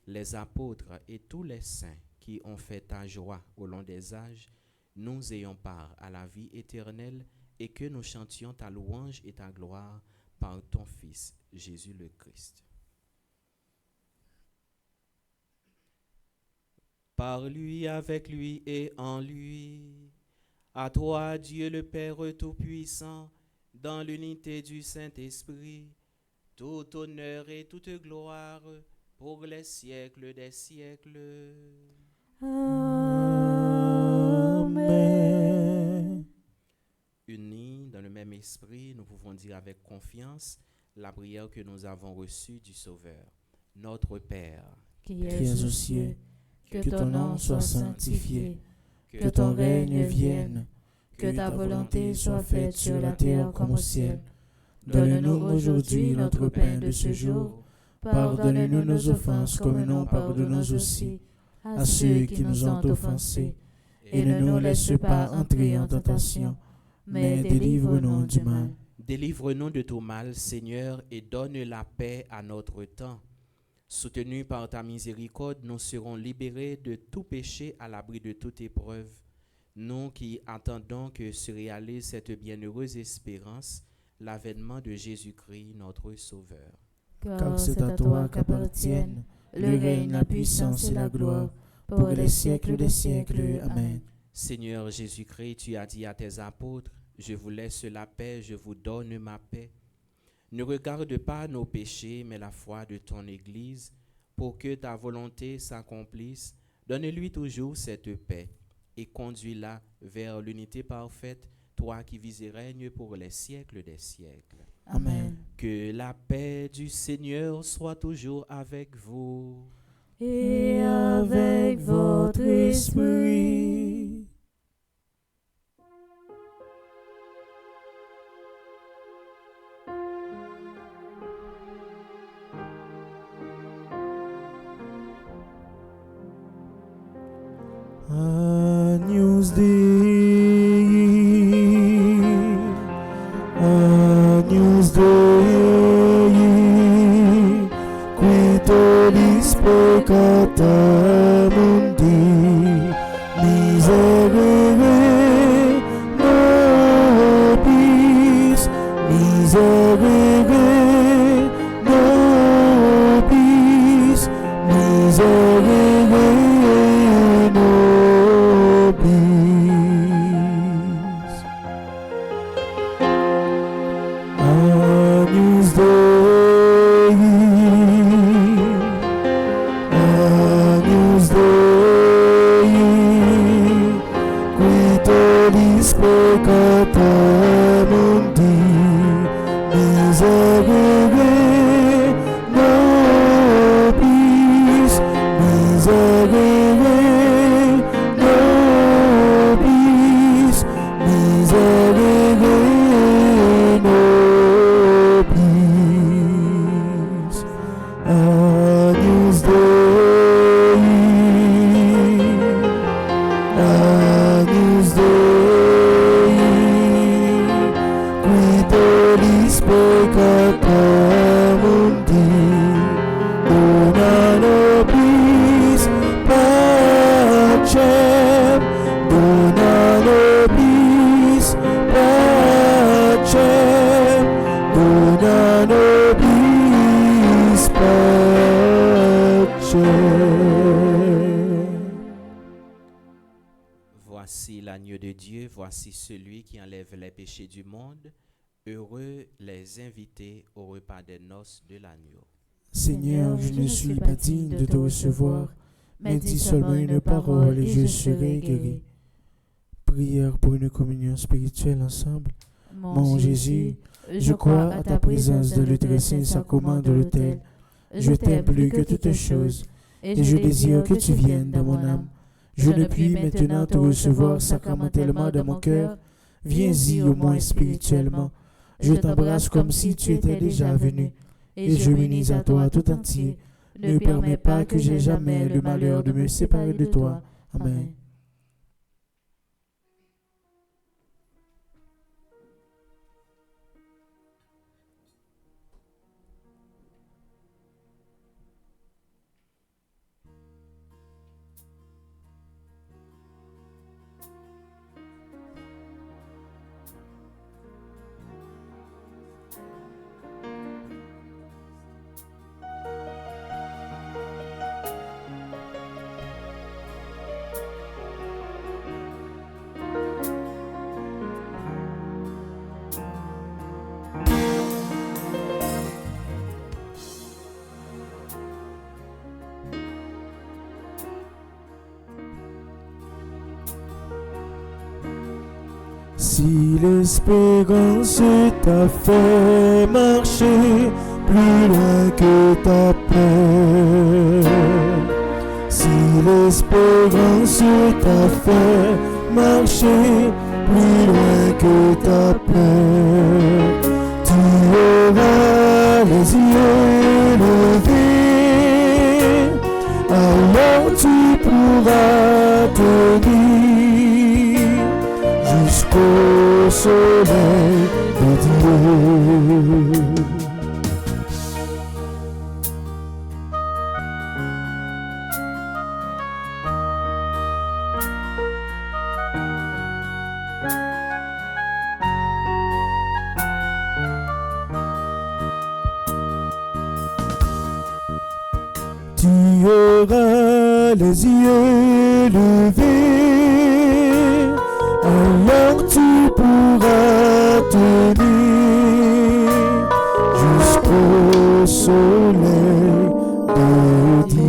les apôtres et tous les saints qui ont fait ta joie au long des âges, nous ayons part à la vie éternelle et que nous chantions ta louange et ta gloire par ton Fils, Jésus le Christ. Par lui, avec lui et en lui, à toi, Dieu le Père Tout-Puissant, dans l'unité du Saint-Esprit, tout honneur et toute gloire pour les siècles des siècles. Amen. Unis dans le même esprit, nous pouvons dire avec confiance la prière que nous avons reçue du Sauveur. Notre Père, qui Qui es es aux cieux, que ton nom soit sanctifié, que ton règne vienne, que ta volonté soit faite sur la terre comme au ciel. Donne-nous aujourd'hui notre pain de ce jour. Pardonne-nous nos offenses comme nous pardonnons aussi à ceux qui nous ont offensés. Et ne nous laisse pas entrer en tentation, mais délivre-nous du mal. délivre-nous de tout mal, Seigneur, et donne la paix à notre temps. Soutenus par ta miséricorde, nous serons libérés de tout péché à l'abri de toute épreuve. Nous qui attendons que se réalise cette bienheureuse espérance, l'avènement de Jésus-Christ, notre Sauveur. Car c'est à toi qu'appartiennent le règne, la puissance et la gloire, pour les siècles des siècles. Amen. Seigneur Jésus-Christ, tu as dit à tes apôtres, « Je vous laisse la paix, je vous donne ma paix. » Ne regarde pas nos péchés, mais la foi de ton Église, pour que ta volonté s'accomplisse Donne-lui toujours cette paix et conduis-la vers l'unité parfaite, toi qui vis et règnes pour les siècles des siècles. Amen. Que la paix du Seigneur soit toujours avec vous. Et avec votre esprit. Agnus Dei, Agnus Dei, qui tollis peccata mundi, miserere nobis, miserere nobis, miserere nobis. Agnus Dei, Agnus Dei, qui tollis peccata mundi, miserere nobis, miserere nobis, miserere nobis. Agnus Dei, Agnus Dei, qui tollis peccata mundi, dona nobis pacem, dona nobis pacem, dona nobis pacem. Voici l'agneau de Dieu, voici celui qui enlève les péchés du monde. Heureux les invités au repas des noces de l'agneau. Seigneur, je ne suis pas digne de te recevoir, mais dis seulement une parole et je serai guéri. Prière pour une communion spirituelle ensemble. Mon Jésus, je crois à ta présence dans le très saint sacrement de l'autel. Je t'aime plus que toutes choses et je désire que tu viennes dans mon âme. Je ne puis maintenant te recevoir sacramentellement dans mon cœur. Viens-y au moins spirituellement. Je t'embrasse comme si tu étais déjà venu et je m'unis à toi tout entier. Ne permets pas que j'aie jamais le malheur de me séparer de toi. Amen. Si l'espérance t'a fait marcher plus loin que ta peur, si l'espérance t'a fait marcher plus loin que ta peur, tu auras les yeux levés, alors tu pourras tenir jusqu'au soleil de Dieu. Tu auras les yeux levés, alors tu pourras tenir jusqu'au soleil de Dieu.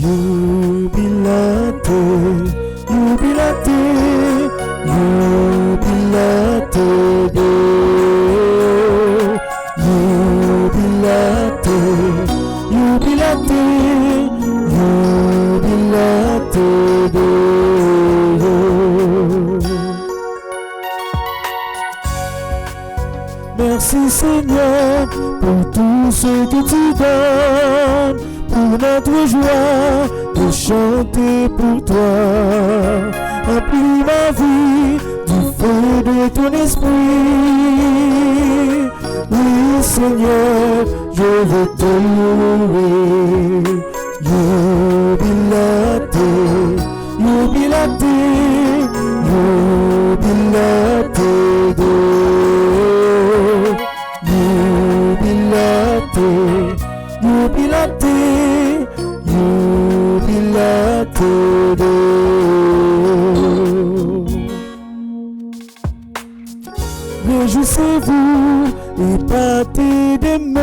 Jubilate, jubilate, jubilate, jubilate, jubilate, jubilate. Merci Seigneur pour tout ce que tu donnes, pour notre joie de chanter pour toi. Remplis ma vie du feu de ton esprit. Oui Seigneur, je veux te louer. Jubilate, jubilate, jubilate. Jubilate, jubilate, jubilate. Réjouissez-vous et battez des mains.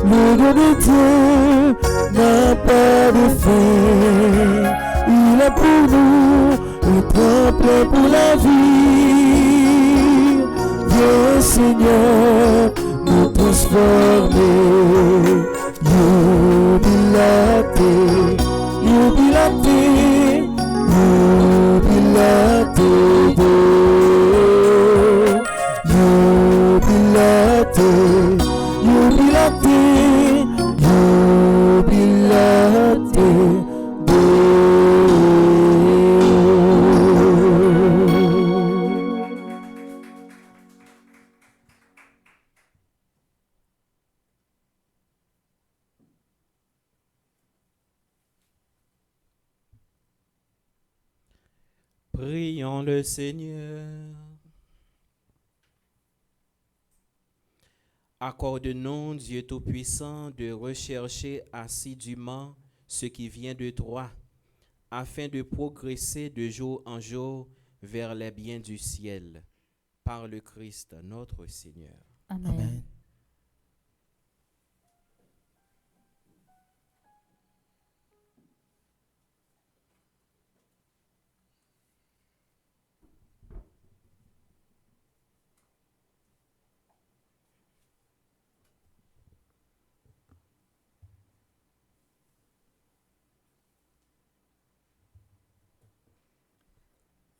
Le Dieu de Dieu n'a pas de fin. Il est pour nous un tremplin pour la vie. Viens Seigneur nous transformer. Jubilate, jubilate, jubilate, jubilate, jubilate, Prions le Seigneur. Accorde-nous, Dieu Tout-Puissant, de rechercher assidûment ce qui vient de toi, afin de progresser de jour en jour vers les biens du ciel, par le Christ notre Seigneur. Amen. Amen.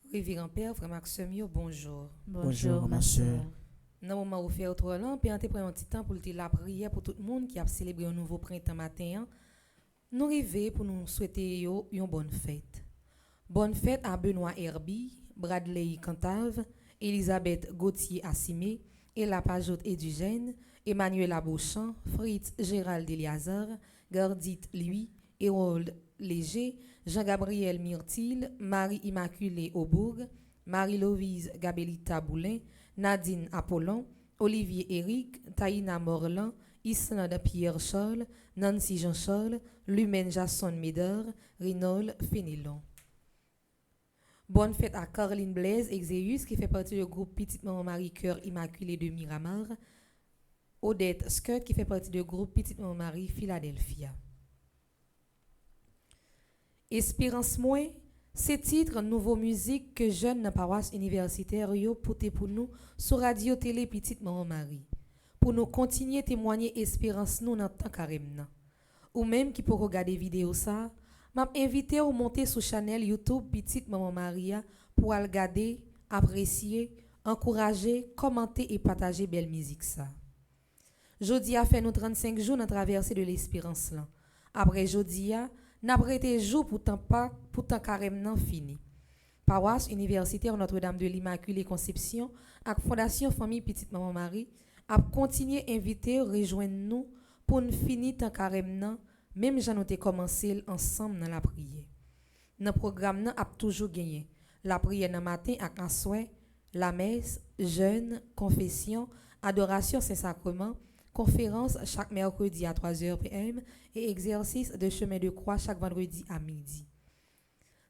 Révérend Père, frère Maxime, bonjour. Bonjour, ma soeur. Dans le moment où fait autre là, puis on te prend un petit temps pour la prière pour tout le monde qui a célébré un nouveau printemps matin. Nous rêvons pour nous souhaiter une bonne fête. Bonne fête à Benoît Herbie, Bradley Cantave, Elisabeth Gauthier Assimé, Ella Pajot Edugène, Emmanuel Beauchamp, Fritz Gérald Eliazar, Gardit Louis, Hérold Léger, Jean-Gabriel Myrtil, Marie-Immaculée Aubourg, Marie-Lovise Gabelita Boulin, Nadine Apollon, Olivier Éric, Taïna Morlan, Isnade Pierre Charles, Nancy Jean Charles, Lumen Jason Médard, Rinol Fénelon. Bonne fête à Caroline Blaise Exeus qui fait partie du groupe Petite Maman Marie Cœur Immaculée de Miramar, Odette Scott qui fait partie du groupe Petite Maman Marie Philadelphia. Espérance moi, c'est titre nouveau musique que jeunes dans paroisse universitaire yo porté pour nous sur radio télé Petite Maman Marie pour nous continuer témoigner espérance nous dans temps carême. Ou même qui pour regarder vidéo ça, m'a invité à monter sur channel YouTube Petite Maman Maria pour regarder, apprécier, encourager, commenter et partager belle musique ça. Jodi a fait nous 35 jours dans traversée de l'espérance là. Après jodi a n'a prêté jour pour temps carême fini. Paroisse universitaire Notre-Dame de l'Immaculée Conception avec Fondation Famille Petite Maman Marie a continué inviter rejoindre nous pour nous finir temps carême même j'en ai commencé ensemble dans la prière. Dans programme a toujours gagné la prière dans matin avec un soir, la messe, jeûne, confession, adoration Saint-Sacrement, conférence chaque mercredi à 3h PM et exercice de chemin de croix chaque vendredi à midi.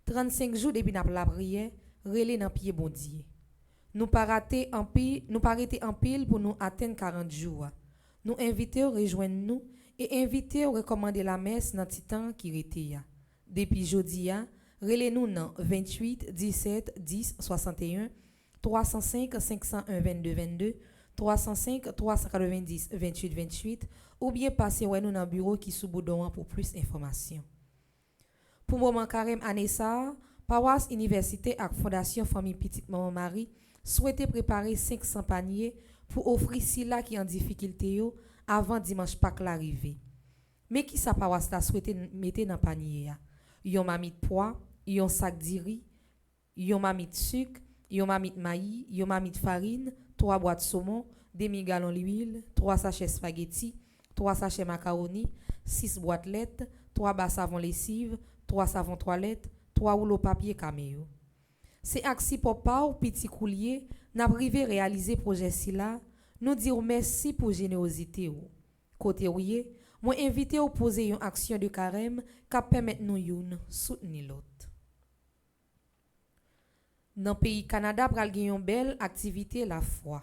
35 jours depuis la prière, relais dans pied bon Dieu. Nous pas rater en pile pour nous atteindre 40 jours. Nous invitons à rejoindre nous et inviter ou recommander la messe dans titan qui rete ya. Depuis jodi a, relez-nous dans 28 17 10 61 305 501 22 22 305 390 28 28 ou bien passez ouais nous dans le bureau qui sous boudon pour plus d'informations. Pour moment carême année ça, Paroisse Université et Fondation Famille Petite Maman Marie souhaitait préparer 500 paniers pour offrir ceux-là qui en difficulté yo avant dimanche Pâques l'arrivée. Mais qui sa paroisse la souhaité mettre dans panier ya? Yon mamite pois, yon sac de riz, yon mamite sucre, yon mamite maïs, yon mamite farine, 3 boîtes saumon, demi-gallon d'huile, 3 sachets spaghetti, 3 sachets macaroni, 6 boîtes lettres, 3 bas savon lessive, 3 savons toilette, 3 rouleaux papier caméo. C'est axi papa ou petit coulier n'a privé réaliser projet si là, nous dire merci pour générosité ou. Côté ouye, moi invité ou poser une action de carême qui permet nous youn soutenir l'autre. Dans le pays Canada, pral gen yon belle activité la foi.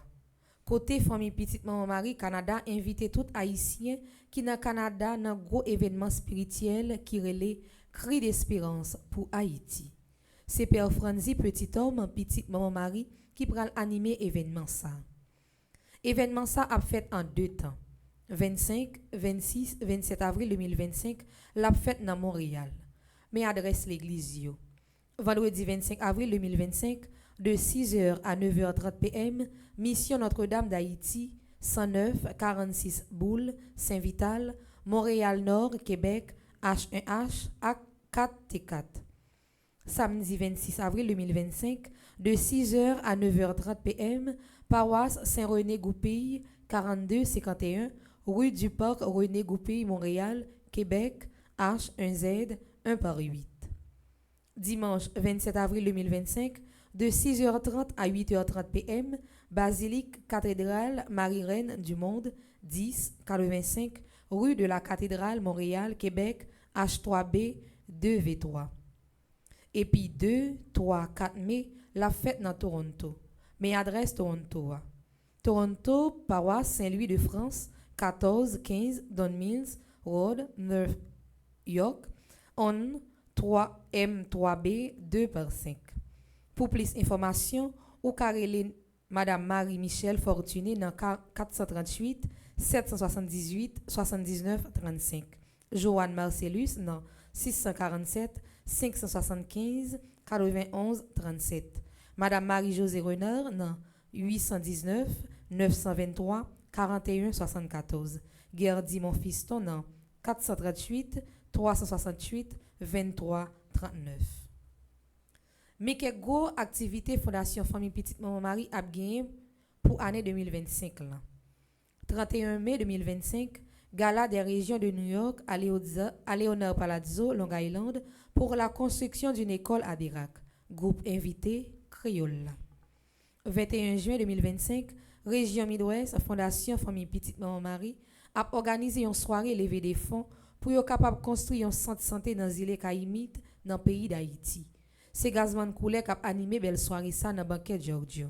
Côté famille petite maman Marie Canada invité tout haïtien qui dans Canada dans gros événement spirituel qui relait cri d'espérance pour Haïti. C'est Père Franzi petit homme petite maman Marie qui pral animer événement ça. Événement ça a fait en 2 temps. 25, 26, 27 avril 2025, l'a fête dans Montréal. Mais adresse l'église yo. Vendredi 25 avril 2025, de 6h à 9h30 p.m., Mission Notre-Dame d'Haïti, 109 46 Boule, Saint-Vital, Montréal Nord, Québec, H1H, A4T4. Samedi 26 avril 2025, de 6h à 9h30 p.m., Paroisse Saint-René-Goupil, 4251, rue du Parc René-Goupil, Montréal, Québec, H1Z, 1 par 8. Dimanche 27 avril 2025, de 6h30 à 8h30 p.m., Basilique Cathédrale Marie-Reine du Monde, 10 85, rue de la Cathédrale, Montréal, Québec, H3B, 2V3. Et puis 2, 3, 4 mai, la fête dans Toronto. Mais adresse Toronto. Toronto, paroisse Saint-Louis de France, 14 15 Don Mills Road, New York, on 3M3B 2 par 5. Pour plus d'informations, ou carrelez Madame Marie-Michel Fortuné dans 438 778 79 35. Joanne Marcellus dans 647 575 91 37. Madame Marie-Josée Renard dans 819 923 41 74. Gerdy Monfiston dans 438 368 23 39. Mais quelle grosse activité Fondation Famille Petite Maman Marie a gagné pour l'année 2025 là. 31 mai 2025, gala des régions de New York à Leonard Palazzo, Long Island, pour la construction d'une école à Dirac. Groupe invité, Créole. 21 juin 2025, région Midwest, Fondation Famille Petite Maman Marie, a organisé une soirée levée des fonds pour être capable de construire un centre de santé dans l'île Caïmite, dans le pays d'Haïti. C'est Gazman Koulé qui a animé belle soirée ça dans le banquet Giorgio.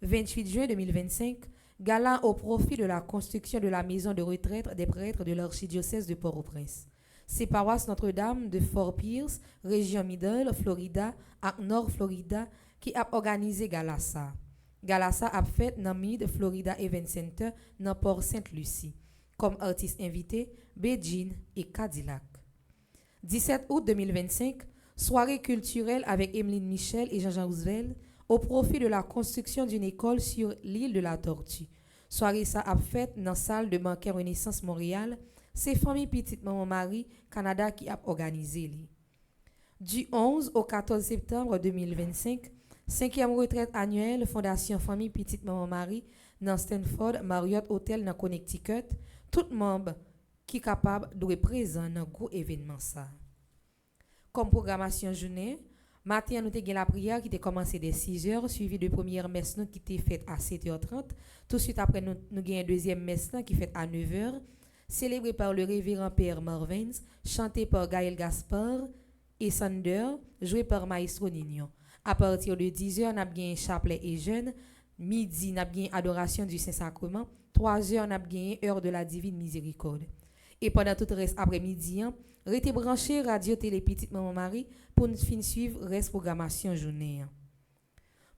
28 juin 2025, gala au profit de la construction de la maison de retraite des prêtres de l'archidiocèse de Port-au-Prince. C'est paroisse Notre-Dame de Fort Pierce, région Middle, Florida, et Nord Florida, qui a organisé gala ça. Gala ça a fait dans Mid Florida Event Center, dans Port Sainte-Lucie, comme artistes invités, Beijing et Cadillac. 17 août 2025, soirée culturelle avec Emeline Michel et Jean-Jean Roosevelt au profit de la construction d'une école sur l'île de la Tortue. Soirée ça a fait dans la salle de banquet Renaissance Montréal. C'est Famille Petite Maman Marie Canada qui a organisé. Du 11 au 14 septembre 2025, 5e retraite annuelle Fondation Famille Petite Maman Marie dans Stanford Marriott Hotel dans Connecticut. Tout membre qui est capable de présent dans gros événement ça. Comme programmation journée, matin nous avons la prière qui a commencé dès 6h, suivi de première messe qui était faite à 7h30. Tout de suite après nous avons une deuxième messe qui est faite à 9h, célébrée par le révérend Père Marvins, chantée par Gaël Gaspard et Sander, jouée par Maestro Nignon. À partir de 10h, nous avons un chapelet et jeûne. Midi, nous avons une adoration du Saint-Sacrement. 3h, nous avons une heure de la Divine Miséricorde. Et pendant tout le reste après-midi, restez branché Radio Télé Petite Maman Marie pour nous fin suivre reste programmation journée.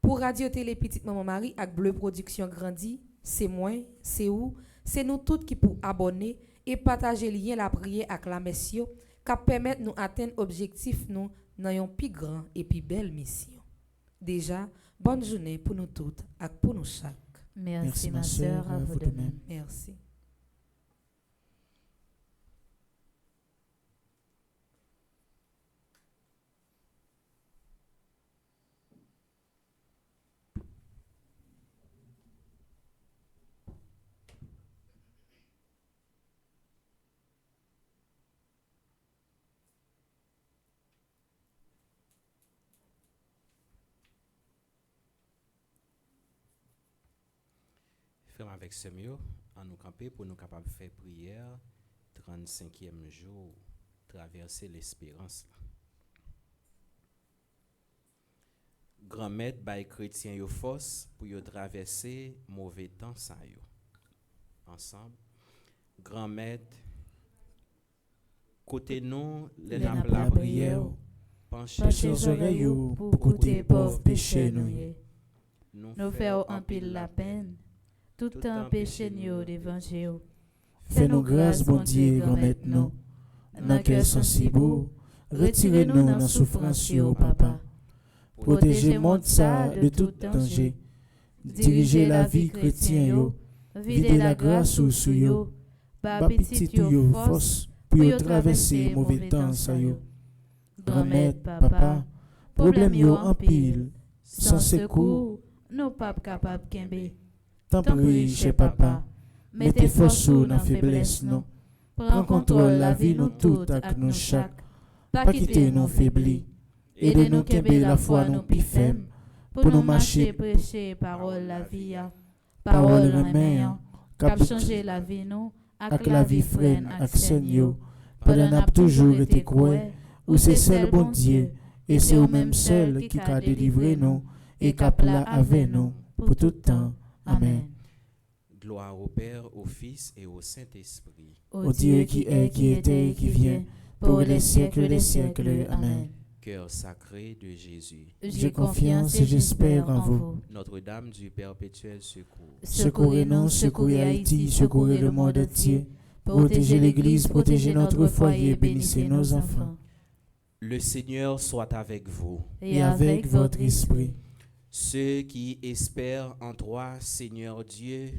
Pour Radio Télé Petite Maman Marie avec Bleu Production Grandi, c'est moi, c'est où, c'est nous toutes qui pour abonner et partager lien la prière avec la mission qui permettre nous atteindre objectif nous dans une plus grande et plus belle mission. Déjà, bonne journée pour nous toutes et pour nous chaque. Merci ma sœur, à vous de même. Merci. Avec ce mieux, à nous camper pour nous capables de faire prière, 35e jour, traverser l'espérance. Grand-mère by chrétien yo force pour yo traverser mauvais temps ça yo. Ensemble, grand-mère, côté nous, les nappes la prière, penchez les oreilles pour côté pauvre péché nous. Nous faisons en pile la peine. Tout en péché nous d'évangile. Fais-nous grâce, bon Dieu, grand-mère nous. Dans cœur sensible, retirez-nous dans souffrance, papa. Protégez monde ça de tout danger. Dirigez la vie chrétienne, videz la grâce sous yo. Ba petit yo force pour traverser mauvais temps ça yo. Grand-mère, papa, problème yo en pile. Sans secours, nous pas capables kembe. Tant pis, cher papa, mettez force dans la faiblesse, non. Prends contrôle la vie, nous toutes, avec nous chaque. Pas quitter nous faiblis. Aidez-nous kembe la foi, nous pifem. Pour nous marcher, prêcher, parole la vie, parole en main, cap changer la vie, nous, avec la vie freine, avec Seigneur. Pendant n'a toujours été croix, ou c'est seul bon Dieu, et c'est au même seul qui a délivré nous, et cap là avec nous, pour tout temps. Amen. Gloire au Père, au Fils et au Saint-Esprit. Au Dieu qui est, qui était et qui vient, pour les siècles des siècles. Amen. Cœur sacré de Jésus. J'ai confiance et j'espère en vous. Notre-Dame du perpétuel secours. Secourez-nous, secourez Haïti, secourez le monde entier. Protégez l'Église, protégez notre foyer, bénissez nos enfants. Le Seigneur soit avec vous. Et avec votre esprit. Ceux qui espèrent en toi, Seigneur Dieu,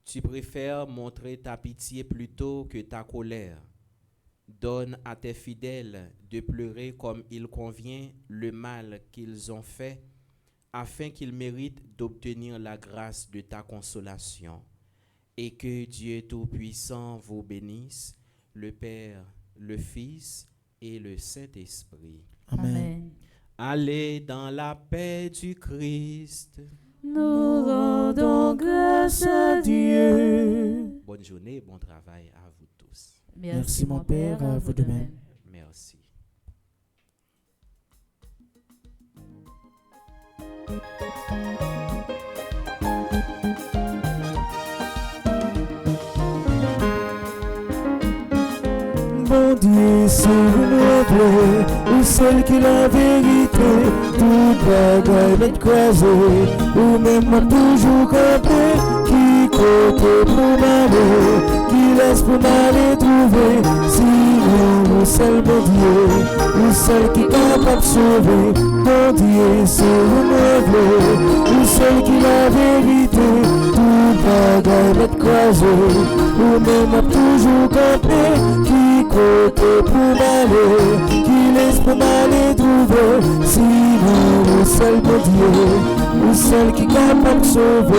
tu préfères montrer ta pitié plutôt que ta colère. Donne à tes fidèles de pleurer comme il convient le mal qu'ils ont fait, afin qu'ils méritent d'obtenir la grâce de ta consolation. Et que Dieu Tout-Puissant vous bénisse, le Père, le Fils et le Saint-Esprit. Amen. Allez dans la paix du Christ. Nous rendons grâce à Dieu. Bonne journée, bon travail à vous tous. Merci mon Père, à vous de même. Merci. Bon Dieu, c'est le vrai, ou celle qui la vérité, tout bagaille m'est croisé, ou même toujours campé, qui côté pour m'aller, qui laisse pour m'aller trouver, sinon ou celle bon Dieu, ou celle qui est capable de sauver, bon Dieu, c'est le vrai, ou celle qui la vérité, tout bagaille m'est croisé, ou même toujours campé, qui côté pour m'aller, qui laisse pour m'aller trouver, sinon ou seul bon Dieu, ou celle qui est capable de sauver.